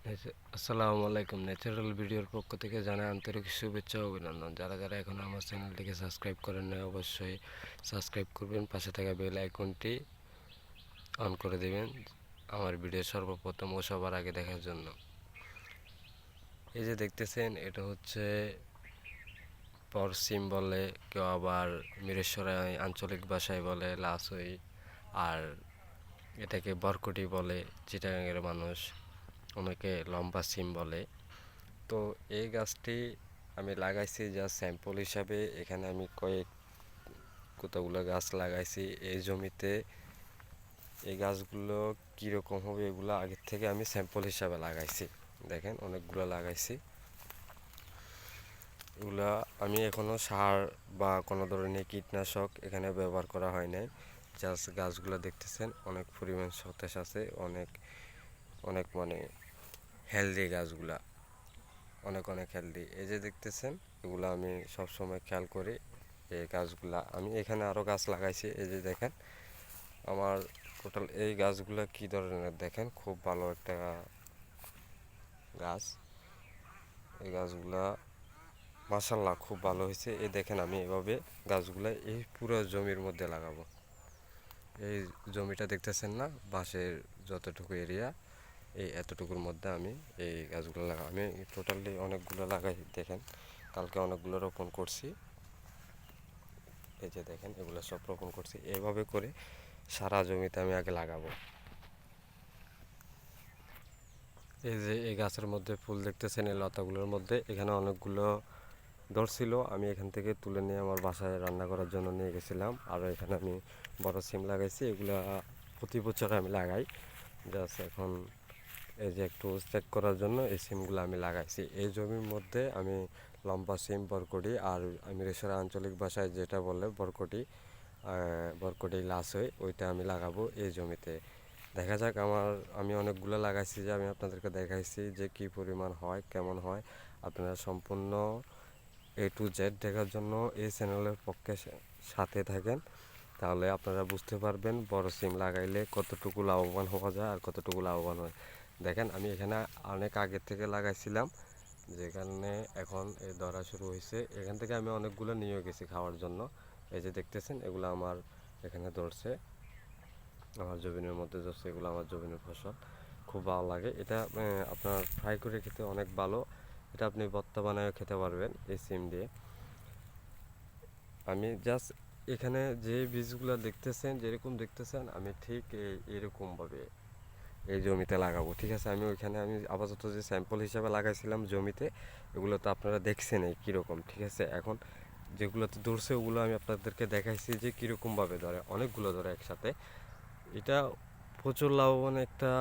আসসালামু আলাইকুম। ন্যাচারাল ভিডিওর পক্ষ থেকে জানাই আন্তরিক শুভেচ্ছা ও অভিনন্দন। যারা যারা এখন আমার চ্যানেলটিকে সাবস্ক্রাইব করেন নাই অবশ্যই সাবস্ক্রাইব করবেন, পাশে থাকা বেল আইকনটি অন করে দেবেন আমার ভিডিও সর্বপ্রথম ও সবার আগে দেখার জন্য। এই যে দেখতেছেন, এটা হচ্ছে পরসিম বলে, কেউ আবার মিরেশ্বরাই আঞ্চলিক ভাষায় বলে লাসই, আর এটাকে বরকটি বলে চিটাগাংয়ের মানুষ, অনেকে লম্বা সিম বলে। তো এই গাছটি আমি লাগাইছি জাস্ট স্যাম্পল হিসাবে। এখানে আমি কতগুলো গাছ লাগাইছি এই জমিতে। এই গাছগুলো কীরকম হবে এগুলো আগের থেকে আমি স্যাম্পল হিসাবে লাগাইছি। দেখেন অনেকগুলো লাগাইছি। এগুলা আমি এখনও সার বা কোনো ধরনের কীটনাশক এখানে ব্যবহার করা হয় নাই। জাস্ট গাছগুলো দেখতেছেন অনেক পরিমাণ সতেজ আছে, অনেক অনেক মানে হেলদি গাছগুলা, অনেক অনেক হেলদি। এই যে দেখতেছেন এগুলো আমি সব সময় খেয়াল করি। এই গাছগুলা আমি এখানে আরও গাছ লাগাইছি। এই যে দেখেন আমার টোটাল এই গাছগুলা কী ধরনের, দেখেন খুব ভালো একটা গাছ। এই গাছগুলা মাশাআল্লাহ খুব ভালো হয়েছে। এই দেখেন আমি এভাবে গাছগুলা এই পুরো জমির মধ্যে লাগাবো। এই জমিটা দেখতেছেন না, বাঁশের যতটুকু এরিয়া, এই এতটুকুর মধ্যে আমি এই গাছগুলো লাগাই। আমি টোটালি অনেকগুলো লাগাই, দেখেন কালকে অনেকগুলো রোপণ করছি। এই যে দেখেন এগুলো সব রোপণ করছি। এভাবে করে সারা জমিতে আমি আগে লাগাবো। এই যে এই গাছের মধ্যে ফুল দেখতেছেন, এই লতাগুলোর মধ্যে এখানে অনেকগুলো ধরছিল। আমি এখান থেকে তুলে নিয়ে আমার বাসায় রান্না করার জন্য নিয়ে গেছিলাম। আর এখানে আমি বড় সিম লাগাইছি, এগুলা প্রতি বছর আমি লাগাই। জাস্ট এখন এই যে একটু চেক করার জন্য এই সিমগুলো আমি লাগাইছি। এই জমির মধ্যে আমি লম্বা সিম, বরকটি, আর মিরেশ্বরা আঞ্চলিক ভাষায় যেটা বলে বরকটি, বরকটি লাসই, ওইটা আমি লাগাবো এই জমিতে। দেখা যাক আমি অনেকগুলো লাগাইছি, যে আমি আপনাদেরকে দেখাইছি যে কি পরিমাণ হয়, কেমন হয়। আপনারা সম্পূর্ণ A to Z দেখার জন্য এই চ্যানেলের পক্ষে সাথে থাকেন, তাহলে আপনারা বুঝতে পারবেন বড় সিম লাগাইলে কতটুকু লাভবান হওয়া যায় আর কতটুকু লাভবান হয়। দেখেন আমি এখানে অনেক আগে থেকে লাগাইছিলাম, যেখানে এখন এই ধরা শুরু হয়েছে। এখান থেকে আমি অনেকগুলো নিয়ে গেছি খাওয়ার জন্য। এই যে দেখতেছেন এগুলো আমার এখানে ধরছে, আমার জমিনের মধ্যে ধরছে। এগুলো আমার জমিনের ফসল, খুব ভালো লাগে এটা। আপনার ফ্রাই করে খেতে অনেক ভালো। এটা আপনি ভর্তা বানায়ও খেতে পারবেন এই সিম দিয়ে। আমি জাস্ট এখানে যে বীজগুলো দেখতেছেন, যেরকম দেখতেছেন আমি ঠিক এরকমভাবে এই জমিতে লাগাবো, ঠিক আছে। আমি আপাতত যে স্যাম্পল হিসাবে লাগাইছিলাম জমিতে, এগুলো তো আপনারা দেখছেন এই কীরকম, ঠিক আছে। এখন যেগুলোতে ধরছে ওগুলো আমি আপনাদেরকে দেখাইছি যে কীরকমভাবে ধরে, অনেকগুলো ধরে একসাথে। এটা প্রচুর লাভবান একটা